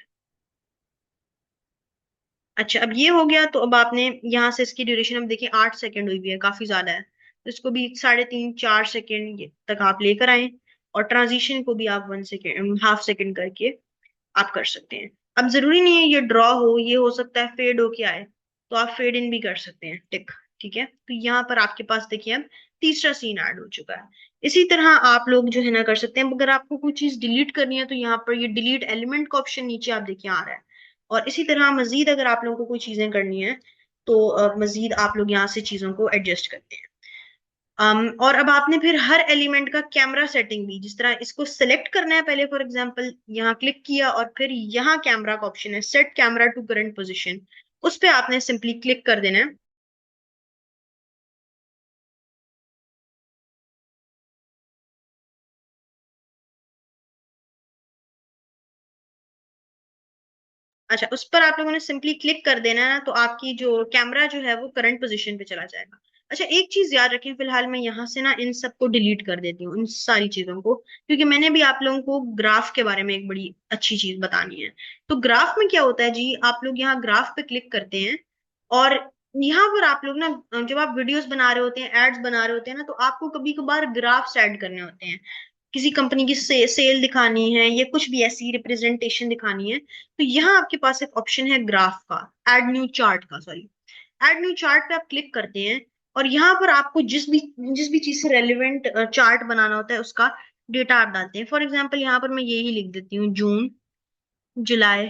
A: अच्छा, अब ये हो गया, तो अब आपने यहाँ से इसकी ड्यूरेशन अब देखिए 8 सेकंड हुई हुई है, काफी ज्यादा है, तो इसको भी 3.5 4 सेकंड तक आप लेकर आए। और ट्रांजिशन को भी आप 1 सेकंड, हाफ सेकंड करके आप कर सकते हैं। अब जरूरी नहीं है ये ड्रॉ हो, ये हो सकता है फेड हो के आए, तो आप फेड इन भी कर सकते हैं, टिक, ठीक है। तो यहाँ पर आपके पास देखिए अब तीसरा सीन ऐड हो चुका है। इसी तरह आप लोग जो है ना कर सकते हैं, अगर आपको कोई चीज डिलीट करनी है तो यहाँ पर ये डिलीट एलिमेंट का ऑप्शन नीचे आप देखिए आ रहा है। और इसी तरह मजीद अगर आप लोगों को कोई चीजें करनी है तो मजीद आप लोग यहाँ से चीजों को एडजस्ट करते हैं। और अब आपने फिर हर एलिमेंट का कैमरा सेटिंग भी, जिस तरह इसको सेलेक्ट करना है पहले, फॉर एग्जांपल यहाँ क्लिक किया और फिर यहाँ कैमरा का ऑप्शन है set camera to current position, उस पे आपने सिंपली क्लिक कर देना है। अच्छा, उस पर आप लोगों ने सिंपली क्लिक कर देना है ना, तो आपकी जो कैमरा जो है वो करंट पोजीशन पे चला जाएगा। अच्छा, एक चीज याद रखें, फिलहाल मैं यहाँ से ना इन सबको डिलीट कर देती हूँ, इन सारी चीजों को, क्योंकि मैंने भी आप लोगों को ग्राफ के बारे में एक बड़ी अच्छी चीज बतानी है। तो ग्राफ में क्या होता है जी, आप लोग यहाँ ग्राफ पे क्लिक करते हैं, और यहाँ पर आप लोग ना, जब आप वीडियोस बना रहे होते हैं, एड्स बना रहे होते हैं ना, तो आपको कभी कभार ग्राफ्स ऐड करने होते हैं। किसी कंपनी की सेल दिखानी है, या कुछ भी ऐसी रिप्रेजेंटेशन दिखानी है, तो यहाँ आपके पास एक ऑप्शन है ग्राफ का, एड न्यू चार्ट का, सॉरी, एड न्यू चार्ट पे आप क्लिक करते हैं, और यहाँ पर आपको जिस भी चीज से रेलिवेंट चार्ट बनाना होता है उसका डेटा आप डालते हैं। फॉर एग्जाम्पल यहाँ पर मैं यही लिख देती हूँ, जून, जुलाई,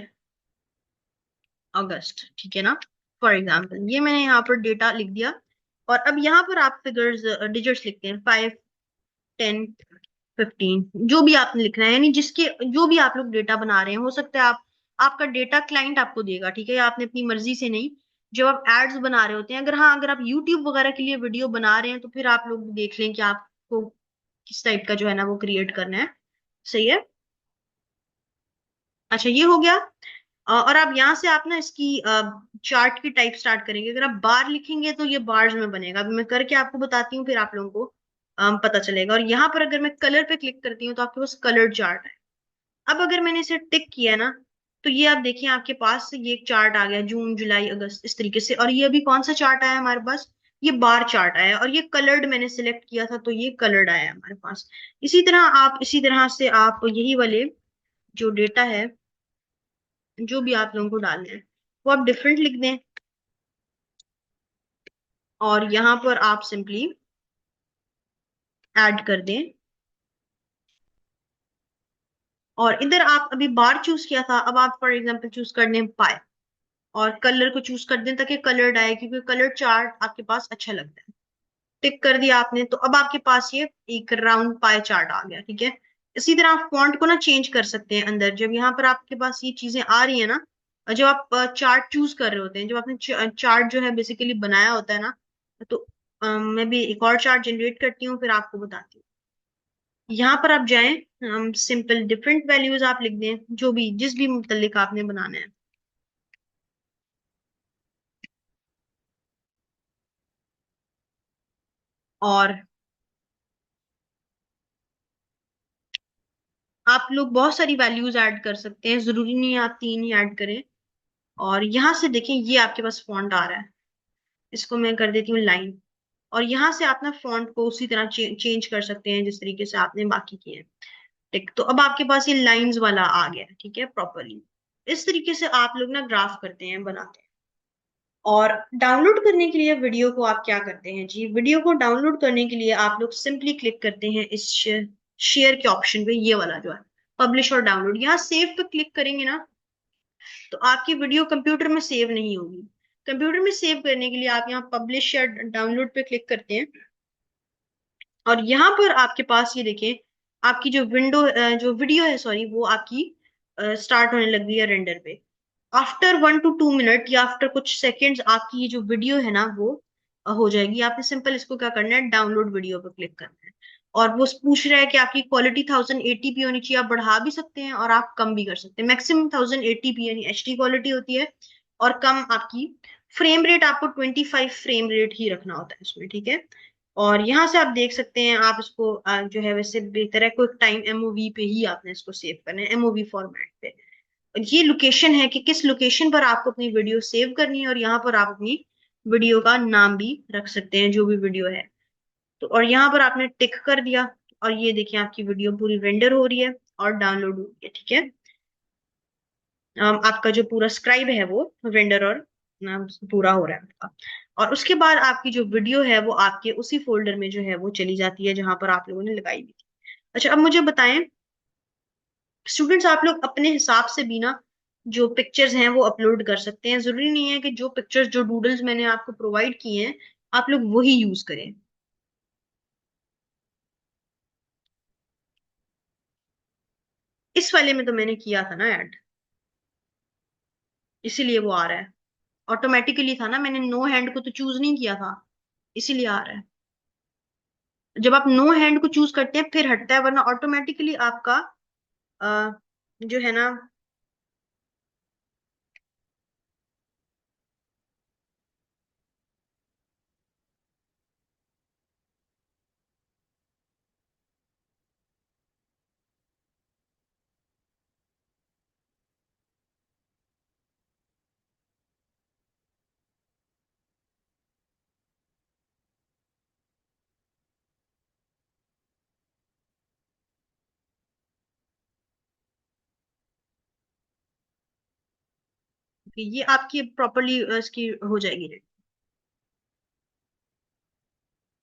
A: अगस्त, ठीक है ना। फॉर एग्जाम्पल ये मैंने यहाँ पर डेटा लिख दिया, और अब यहाँ पर आप फिगर्स, डिजिट्स लिखते हैं, 5, 10, 15, जो भी आपने लिखना है, यानी जिसके जो भी आप लोग डेटा बना रहे हैं, हो सकता है आप, आपका डेटा क्लाइंट आपको देगा, ठीक है, या आपने अपनी मर्जी से नहीं। जब आप एड्स बना रहे होते हैं, अगर हाँ, अगर आप यूट्यूब वगैरह के लिए वीडियो बना रहे हैं, तो फिर आप लोग देख लें कि आपको किस टाइप का जो है ना वो क्रिएट करना है। सही है। अच्छा, ये हो गया। और अब यहाँ से आप ना इसकी चार्ट की टाइप स्टार्ट करेंगे। अगर आप बार लिखेंगे तो ये बार्स में बनेगा, अभी मैं करके आपको बताती हूँ, फिर आप लोगों को पता चलेगा। और यहाँ पर अगर मैं कलर पे क्लिक करती हूँ, तो आपके पास कलर चार्ट है। अब अगर मैंने इसे टिक किया ना, तो ये आप देखिए, आपके पास ये एक चार्ट आ गया, जून, जुलाई, अगस्त, इस तरीके से। और ये अभी कौन सा चार्ट आया हमारे पास, ये बार चार्ट आया, और ये कलर्ड मैंने सिलेक्ट किया था, तो ये कलर्ड आया हमारे पास। इसी तरह से आप यही वाले जो डेटा है, जो भी आप लोगों को डालना है, वो आप डिफरेंट लिख दें, और यहाँ पर आप सिंपली ऐड कर दें। और इधर आप अभी बार चूज किया था, अब आप फॉर एग्जांपल चूज कर दें पाए, और कलर को चूज कर दें ताकि कलर्ड आए, क्योंकि कलर चार्ट आपके पास अच्छा लगता है। टिक कर दिया आपने, तो अब आपके पास ये एक राउंड पाए चार्ट आ गया, ठीक है। इसी तरह आप फॉन्ट को ना चेंज कर सकते हैं अंदर, जब यहाँ पर आपके पास ये चीजें आ रही है ना, और जब आप चार्ट चूज कर रहे होते हैं, जब आपने चार्ट जो है बेसिकली बनाया होता है ना, तो मैं भी एक और चार्ट जनरेट करती हूँ, फिर आपको बताती हूँ। यहाँ पर आप जाएं, हम सिंपल डिफरेंट वैल्यूज आप लिख दें, जो भी जिस भी मुतल्लिक आपने बनाना है। और आप लोग बहुत सारी वैल्यूज ऐड कर सकते हैं, जरूरी नहीं है आप 3 ही ऐड करें। और यहाँ से देखें, ये आपके पास फॉन्ट आ रहा है, इसको मैं कर देती हूँ लाइन। और यहाँ से आप ना फॉन्ट को उसी तरह चेंज कर सकते हैं जिस तरीके से आपने बाकी किए हैं। ठीक, तो अब आपके पास ये लाइंस वाला आ गया, ठीक है, प्रॉपरली। इस तरीके से आप लोग ना ग्राफ करते हैं, बनाते हैं। और डाउनलोड करने के लिए वीडियो को आप क्या करते हैं जी, वीडियो को डाउनलोड करने के लिए आप लोग सिंपली क्लिक करते हैं इस शेयर के ऑप्शन पे, ये वाला जो है, पब्लिश और डाउनलोड। यहाँ सेव पे क्लिक करेंगे ना, तो आपकी वीडियो कंप्यूटर में सेव नहीं होगी। कंप्यूटर में सेव करने के लिए आप यहाँ पब्लिश या डाउनलोड पे क्लिक करते हैं, और यहाँ पर आपके पास ये देखें, आपकी जो जो वीडियो है, सॉरी, वो आपकी स्टार्ट होने लग गई है रेंडर पे। आफ्टर 1 to 2 मिनट या आफ्टर कुछ सेकेंड्स आपकी ये जो वीडियो है ना वो हो जाएगी। आपने सिंपल इसको क्या करना है, डाउनलोड वीडियो पर क्लिक करना है। और वो पूछ रहा है कि आपकी क्वालिटी 1080p होनी चाहिए, आप बढ़ा भी सकते हैं और आप कम भी कर सकते हैं। मैक्सिमम 1080p यानी एचडी क्वालिटी होती है, और कम आपकी फ्रेम रेट, आपको 25 फ्रेम रेट ही रखना होता है इसमें, ठीक है। और यहाँ से आप देख सकते हैं, आप इसको जो है वैसे बेहतर है क्विक टाइम एमओवी पे ही आपने इसको सेव करना है, एमओवी फॉर्मेट पे। ये लोकेशन है कि किस लोकेशन पर आपको अपनी वीडियो सेव करनी है, और यहाँ पर आप अपनी वीडियो का नाम भी रख सकते हैं, जो भी वीडियो है। तो और यहाँ पर आपने टिक कर दिया, और ये देखिए आपकी वीडियो पूरी रेंडर हो रही है और डाउनलोड हो रही है, ठीक है। आपका जो पूरा स्क्राइब है वो रेंडर और पूरा हो रहा है आपका। और उसके बाद आपकी जो वीडियो है वो आपके उसी फोल्डर में जो है वो चली जाती है, जहां पर आप लोगों ने लगाई हुई थी। अच्छा, अब मुझे बताएं स्टूडेंट्स, आप लोग अपने हिसाब से भी ना जो पिक्चर्स हैं वो अपलोड कर सकते हैं। जरूरी नहीं है कि जो पिक्चर्स, जो डूडल्स मैंने आपको प्रोवाइड किए हैं, आप लोग वही यूज करें। इस वाले में तो मैंने किया था ना ऐड, इसीलिए वो आ रहा है। ऑटोमेटिकली था ना, मैंने नो हैंड को तो चूज नहीं किया था, इसीलिए आ रहा है। जब आप नो हैंड को चूज करते हैं फिर हटता है, वरना ऑटोमेटिकली आपका जो है ना ये आपकी प्रॉपरली इसकी हो जाएगी।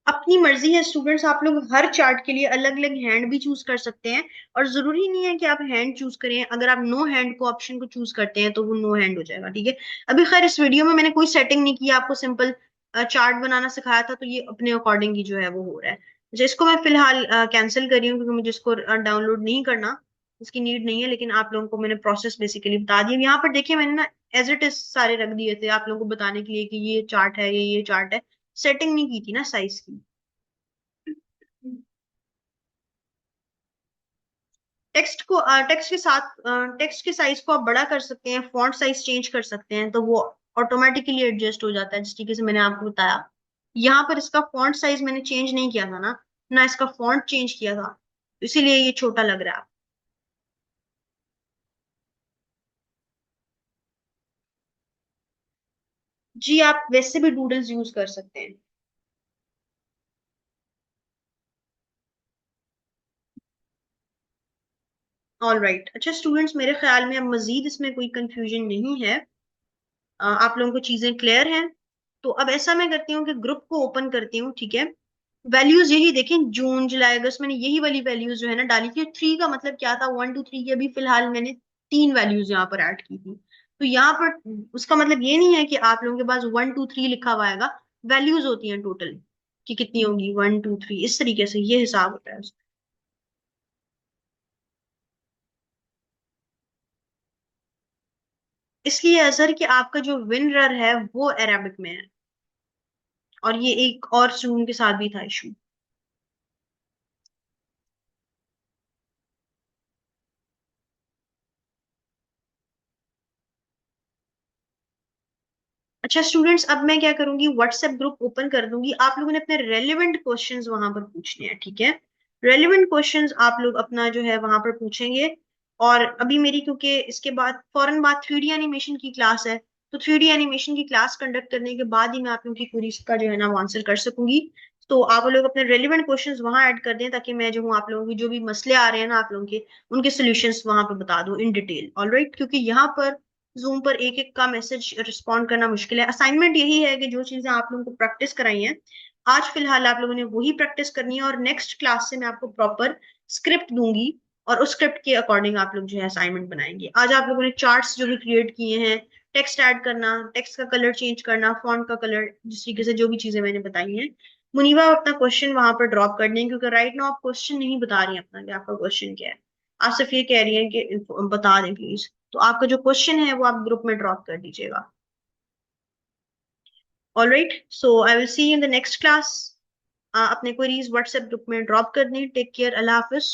A: अपनी मर्जी है स्टूडेंट्स, आप लोग हर चार्ट के लिए अलग अलग हैंड भी चूज कर सकते हैं। और जरूरी नहीं है कि आप हैंड चूज करें, अगर आप नो हैंड को ऑप्शन को चूज करते हैं तो वो नो हैंड हो जाएगा, ठीक है। अभी खैर इस वीडियो में मैंने कोई सेटिंग नहीं की, आपको सिंपल चार्ट बनाना सिखाया था, तो ये अपने अकॉर्डिंग ही जो है वो हो रहा है। जिसको मैं फिलहाल कैंसिल कर रही हूँ क्योंकि मुझे इसको डाउनलोड नहीं करना, इसकी नीड नहीं है। लेकिन आप लोगों को मैंने प्रोसेस बेसिकली बता दिया। यहाँ पर देखिए मैंने ना एज इट इज सारे रख दिए थे आप लोगों को बताने के लिए कि ये चार्ट है, ये चार्ट है। सेटिंग नहीं की थी ना साइज की। टेक्स्ट के साथ टेक्स्ट के साइज को आप बड़ा कर सकते हैं, फॉन्ट साइज चेंज कर सकते हैं, तो वो ऑटोमेटिकली एडजस्ट हो जाता है जिस तरीके से मैंने आपको बताया। यहाँ पर इसका फॉन्ट साइज मैंने चेंज नहीं किया था ना, ना इसका फॉन्ट चेंज किया था, इसीलिए ये छोटा लग रहा है। जी आप वैसे भी डूडल्स यूज कर सकते हैं। ऑल राइट, अच्छा स्टूडेंट्स, मेरे ख्याल में अब मजीद इसमें कोई कंफ्यूजन नहीं है। आप लोगों को चीजें क्लियर हैं। तो अब ऐसा मैं करती हूँ कि ग्रुप को ओपन करती हूँ, ठीक है। वैल्यूज यही देखें, जून जुलाई अगस्त, मैंने यही वाली वैल्यूज जो है ना डाली थी। थ्री का मतलब क्या था, 1 2 3 की अभी फिलहाल मैंने तीन वैल्यूज यहाँ पर ऐड की थी। तो यहाँ पर उसका मतलब ये नहीं है कि आप लोगों के पास 1 2 3 लिखा हुआ आएगा। वैल्यूज होती हैं टोटल कि कितनी होंगी, 1 2 3, इस तरीके से ये हिसाब होता है। इसलिए असर कि आपका जो विनरर है वो अरेबिक में है, और ये एक और स्टूडेंट के साथ भी था इशू। अच्छा स्टूडेंट्स, अब मैं क्या करूंगी, व्हाट्सएप ग्रुप ओपन कर दूंगी। आप लोगों ने अपने रेलिवेंट क्वेश्चंस वहां पर पूछने हैं, ठीक है। रेलिवेंट क्वेश्चंस आप लोग अपना जो है वहां पर पूछेंगे। और अभी मेरी क्योंकि इसके बाद फौरन बाद 3D एनिमेशन की क्लास है, तो 3D एनिमेशन की क्लास कंडक्ट करने के बाद ही मैं आप लोगों की पूरी इसका जो है ना वो आंसर कर सकूंगी। तो आप लोग अपने रेलिवेंट क्वेश्चंस वहां ऐड कर दें, ताकि मैं जो हूँ आप लोगों की जो भी मसले आ रहे हैं ना आप लोगों के, उनके सोल्यूशंस वहां पर बता दूं इन डिटेल। ऑलराइट, क्योंकि यहाँ पर जूम पर एक एक का मैसेज रिस्पॉन्ड करना मुश्किल है। असाइनमेंट यही है कि जो चीजें आप लोगों को प्रैक्टिस कराई हैं आज फिलहाल आप लोगों ने वही प्रैक्टिस करनी है, और नेक्स्ट क्लास से मैं आपको प्रॉपर स्क्रिप्ट दूंगी, और उस स्क्रिप्ट के अकॉर्डिंग आप लोग जो है असाइनमेंट बनाएंगे। आज आप लोगों ने चार्ट्स जो भी क्रिएट किए हैं, टेक्स्ट ऐड करना, टेक्स्ट का कलर चेंज करना, फॉन्ट का कलर, जिस तरीके से जो भी चीजें मैंने बताई हैं, मुनीबा अपना क्वेश्चन वहां पर ड्रॉप कर दें, क्योंकि राइट नाउ आप क्वेश्चन नहीं बता रही हैं अपना कि आपका क्वेश्चन क्या है। आप सिर्फ ये कह रही हैं कि बता दें प्लीज। तो आपका जो क्वेश्चन है वो आप ग्रुप में ड्रॉप कर दीजिएगा। All right, so I will see in the next class. अपने क्वेरीज व्हाट्सएप ग्रुप में ड्रॉप कर दें। टेक केयर, अल्लाह हाफिज।